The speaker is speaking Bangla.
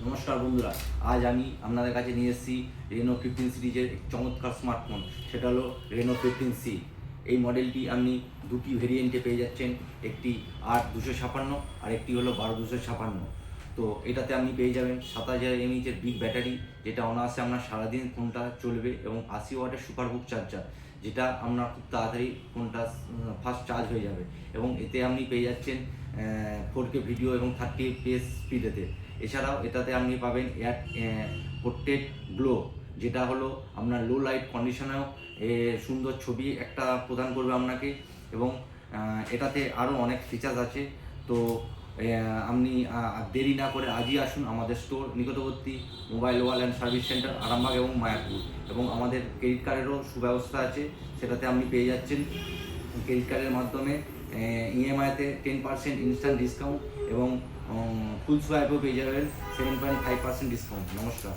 নমস্কার বন্ধুরা, আজ আমি আপনাদের কাছে নিয়ে এসেছি রেনো 15 সিরিজের এক চমৎকার স্মার্টফোন। সেটা হলো রেনো 15C। এই মডেলটি আপনি দুটি ভেরিয়েন্টে পেয়ে যাচ্ছেন, একটি 8-256 আর একটি হলো 12-256। তো এটাতে আপনি পেয়ে যাবেন 7000 mAh বিগ ব্যাটারি, যেটা অনায়াসে আপনার সারাদিন ফোনটা চলবে, এবং 80 ওয়াটের সুপারবুক চার্জার, যেটা আপনার খুব তাড়াতাড়ি ফোনটা ফাস্ট চার্জ হয়ে যাবে। এবং এতে আপনি পেয়ে যাচ্ছেন 4K ভিডিও এবং 30 FPS স্পিডেতে। এছাড়াও এটাতে আপনি পাবেন পোর্ট্রেট গ্লো, যেটা হলো আপনার লো লাইট কন্ডিশনেও সুন্দর ছবি একটা প্রদান করবে আপনাকে। এবং এটাতে আরও অনেক ফিচার্স আছে। তো আপনি দেরি না করে আজই আসুন আমাদের স্টোর, নিকটবর্তী mobile wall and service centre Arambagh এবং মায়াপুর। এবং আমাদের ক্রেডিট কার্ডেরও সুব্যবস্থা আছে, সেটাতে আপনি পেয়ে যাচ্ছেন ক্রেডিট কার্ডের মাধ্যমে ইএমআইতে 10% ইনস্ট্যান্ট ডিসকাউন্ট, এবং ফুল সোয়াইপও পেয়ে যাবেন 7.5% ডিসকাউন্ট। নমস্কার।